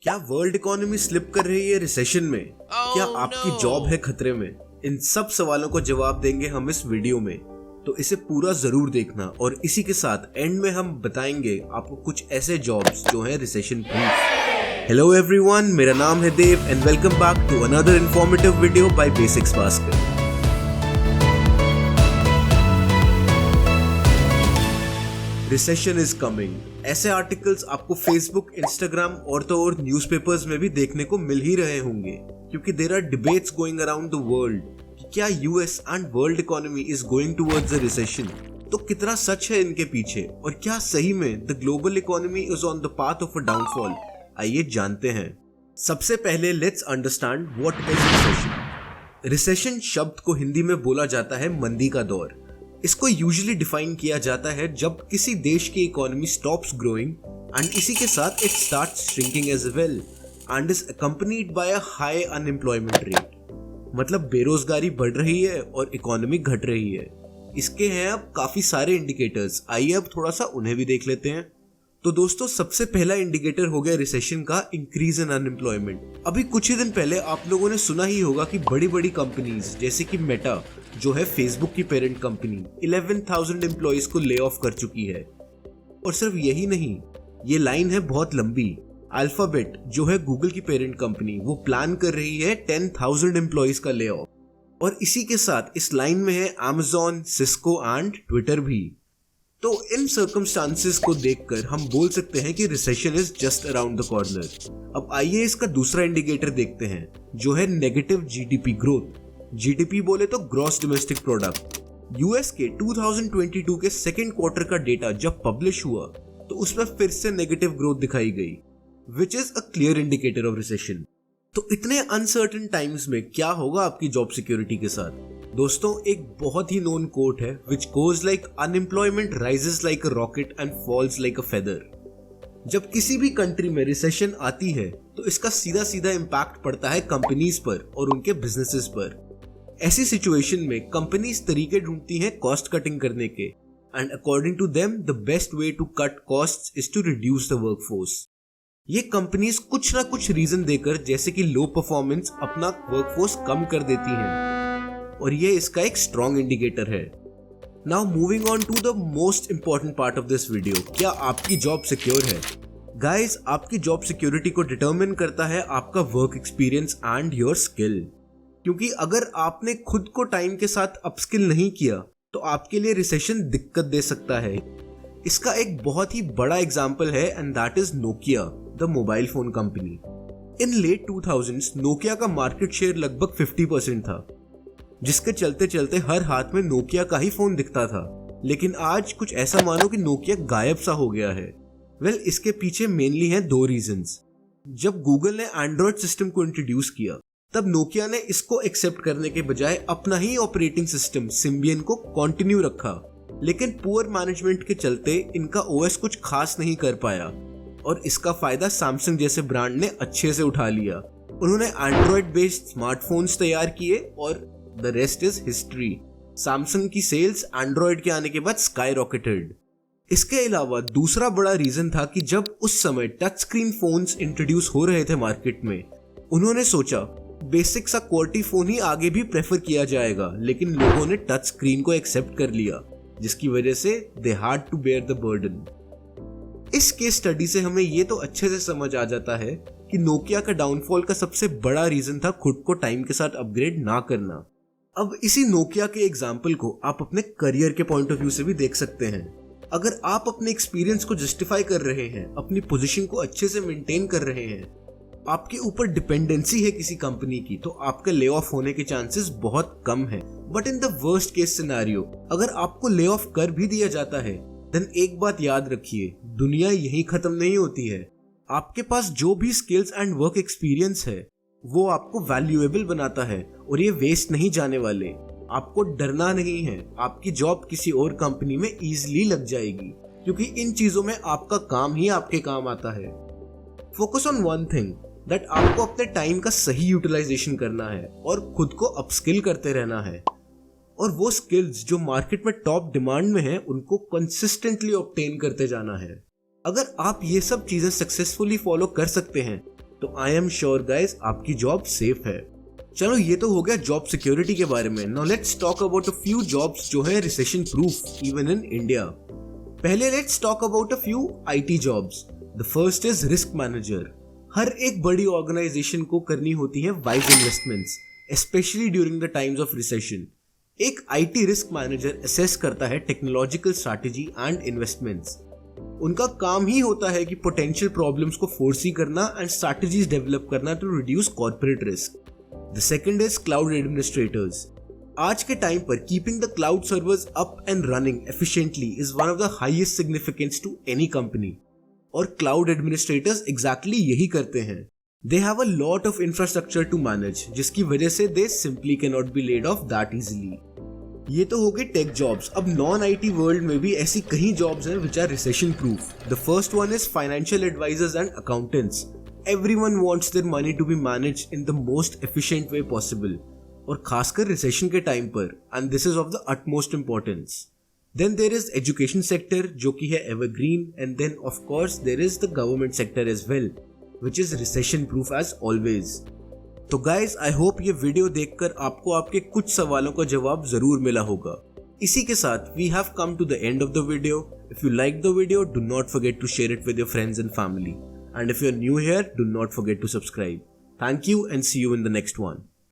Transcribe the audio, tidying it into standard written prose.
क्या world economy slip कर रही है रिसेशन में? क्या आपकी जॉब है खतरे में? इन सब सवालों को जवाब देंगे हम इस वीडियो में, तो इसे पूरा जरूर देखना। और इसी के साथ एंड में हम बताएंगे आपको कुछ ऐसे जॉब्स जो हैं रिसेशन प्रूफ। हेलो एवरीवन, मेरा नाम है Dev and welcome back to another informative video by basics Bhaskar. Recession is coming, ऐसे आर्टिकल्स आपको फेसबुक, इंस्टाग्राम और तो और न्यूज़पेपर्स में भी देखने को मिल ही रहे होंगे, क्योंकि there are debates going around the world कि क्या US and world economy is going towards a recession. तो कितना सच है इनके पीछे, और क्या सही में the global economy is on the path of a downfall? आइए जानते हैं। सबसे पहले let's understand what is recession. Recession शब्द को हिंदी में बोला जाता है मंदी का दौर। इसको यूजुअली डिफाइन किया जाता है जब किसी देश की इकोनॉमी स्टॉप्स ग्रोइंग एंड इसी के साथ it starts shrinking as well and is accompanied by a high unemployment rate. मतलब बेरोजगारी बढ़ रही है और इकोनॉमी घट रही है। इसके हैं अब काफी सारे इंडिकेटर्स, आइए अब थोड़ा सा उन्हें भी देख लेते हैं। तो दोस्तों, सबसे पहला इंडिकेटर हो गया रिसेशन का इंक्रीज इन अनएम्प्लॉयमेंट। अभी कुछ ही दिन पहले आप लोगों ने सुना ही होगा कि बड़ी बड़ी कंपनीज जैसे कि मेटा, जो है फेसबुक की पेरेंट कंपनी, 11,000 एम्प्लॉइज को ले ऑफ कर चुकी है। और सिर्फ यही नहीं, ये लाइन है बहुत लंबी। अल्फाबेट, जो है गूगल की पेरेंट कंपनी, वो प्लान कर रही है 10,000 एम्प्लॉइज का ले ऑफ। और इसी के साथ इस लाइन में है Amazon, सिस्को एंड ट्विटर भी। तो इन सर्कमस्टांसेस को देखकर हम बोल सकते हैं कि recession is just around the corner. अब आइए इसका दूसरा इंडिकेटर देखते हैं, जो है नेगेटिव जीडीपी ग्रोथ। जीडीपी बोले तो ग्रॉस डोमेस्टिक प्रोडक्ट। यूएस के 2022 के सेकेंड क्वार्टर का डेटा जब पब्लिश हुआ तो उसमें फिर से नेगेटिव ग्रोथ दिखाई गई, which is a clear indicator of recession. तो इतने अनसर्टेन टाइम्स में क्या होगा आपकी जॉब सिक्योरिटी के साथ? दोस्तों, एक बहुत ही नोन कोट है which goes like unemployment rises like a rocket and falls like a feather. जब किसी भी कंट्री में रिसेशन आती है तो इसका सीधा सीधा इम्पैक्ट पड़ता है कंपनीज पर और उनके बिजनेसेस पर। ऐसी सिचुएशन में कंपनीज तरीके ढूंढती हैं कॉस्ट कटिंग करने के, and according to them the best way to cut costs is to reduce the workforce. ये कंपनीज कुछ ना कुछ रीजन देकर, जैसे कि लो परफॉर्मेंस, अपना वर्कफोर्स कम कर देती हैं, और ये इसका एक स्ट्रॉन्ग इंडिकेटर है। Now moving on to the most important part of this video, क्या आपकी जॉब सिक्योर है? गाइस, आपकी जॉब सिक्योरिटी को डिटरमिन करता है आपका work experience and your skill. क्योंकि अगर आपने खुद को टाइम के साथ अपस्किल नहीं किया तो आपके लिए रिसेशन दिक्कत दे सकता है। इसका एक बहुत ही बड़ा एग्जाम्पल है and that is Nokia, the mobile phone company. In late 2000s Nokia का मार्केट शेयर लगभग 50% था, जिसके चलते चलते हर हाथ में नोकिया का ही फोन दिखता था। लेकिन आज कुछ ऐसा मानो कि नोकिया गायब सा हो गया है। वेल, इसके पीछे मेनली हैं दो रीजंस। जब गूगल ने एंड्रॉयड सिस्टम को इंट्रोड्यूस किया तब नोकिया ने इसको एक्सेप्ट करने के बजाय अपना ही ऑपरेटिंग सिस्टम सिम्बियन को कंटिन्यू रखा। लेकिन पुअर मैनेजमेंट के चलते इनका ओएस कुछ खास नहीं कर पाया, और इसका फायदा सैमसंग जैसे ब्रांड ने अच्छे से उठा लिया। उन्होंने एंड्रॉयड बेस्ड स्मार्टफोन्स तैयार किए और the rest is history. Samsung की सेल्स एंड्रॉयड के आने के बाद स्काई रॉकेटेड। इसके अलावा दूसरा बड़ा रीजन था कि जब उस समय टच स्क्रीन फोन्स इंट्रोड्यूस हो रहे थे मार्केट में, उन्होंने सोचा बेसिक सा क्वालिटी फोन ही आगे भी प्रेफर किया जाएगा, लेकिन लोगों ने टच स्क्रीन को एक्सेप्ट कर लिया, जिसकी वजह से they had to bear the burden. इस केस स्टडी से हमें ये तो अच्छे से समझ आ जाता है कि नोकिया का डाउनफॉल का सबसे बड़ा रीजन था खुद को टाइम के साथ अपग्रेड ना करना। अब इसी नोकिया के एग्जाम्पल को आप अपने करियर के पॉइंट ऑफ व्यू से भी देख सकते हैं। अगर आप अपने एक्सपीरियंस को जस्टिफाई कर रहे हैं, अपनी पोजीशन को अच्छे से मेंटेन कर रहे हैं, आपके ऊपर डिपेंडेंसी है किसी कंपनी की, तो आपके ले ऑफ होने के चांसेस बहुत कम है। But in the worst case scenario, अगर आपको ले ऑफ कर भी दिया जाता है, देन एक बात याद रखिए, दुनिया यहीं खत्म नहीं होती है। आपके पास जो भी स्किल्स एंड वर्क एक्सपीरियंस है वो आपको वैल्यूएबल बनाता है, और ये वेस्ट नहीं जाने वाले। आपको डरना नहीं है, आपकी जॉब किसी और कंपनी में इजीली लग जाएगी, क्योंकि इन चीजों में आपका काम ही आपके काम आता है। Focus on one thing, that आपको अपने टाइम का सही यूटिलाइजेशन करना है और खुद को अपस्किल करते रहना है, और वो स्किल्स जो मार्केट में टॉप डिमांड में है उनको कंसिस्टेंटली ऑब्टेन करते जाना है। अगर आप ये सब चीजें सक्सेसफुली फॉलो कर सकते हैं तो आई एम श्योर गाइस आपकी जॉब सेफ है। चलो ये तो हो गया जॉब सिक्योरिटी के बारे में। Now let's talk about a few jobs जो है recession proof even in India. पहले let's talk about a few IT jobs. The first is risk manager. हर एक बड़ी ऑर्गेनाइजेशन को करनी होती है wise investments, especially during the times of recession. एक आईटी रिस्क मैनेजर असेस करता है टेक्नोलॉजिकल स्ट्रैटेजी एंड इन्वेस्टमेंट्स। उनका काम ही होता है कि पोटेंशियल प्रॉब्लम्स को फोरसी करना एंड स्ट्रैटेजीज डेवलप करना to reduce corporate risk. The second is cloud administrators. आज के टाइम पर keeping the cloud servers up and running efficiently is one of the highest significance to any company, और cloud administrators exactly यही करते हैं। They have a lot of infrastructure to manage, जिसकी वजह से they simply can not be laid off that easily. ये तो हो गए टेक जॉब्स। अब नॉन आईटी वर्ल्ड में भी ऐसी कई जॉब्स हैं which are recession proof. The first one is financial advisers and accountants. Everyone wants their money to be managed in the most efficient way possible, और खासकर recession के time पर, and this is of the utmost importance. Then there is education sector जो कि है evergreen, and then of course there is the government sector as well, which is recession proof as always. तो guys, I hope ये video देखकर आपको आपके कुछ सवालों का जवाब जरूर मिला होगा। इसी के साथ we have come to the end of the video. If you liked the video, do not forget to share it with your friends and family. And if you're new here, do not forget to subscribe. Thank you and see you in the next one.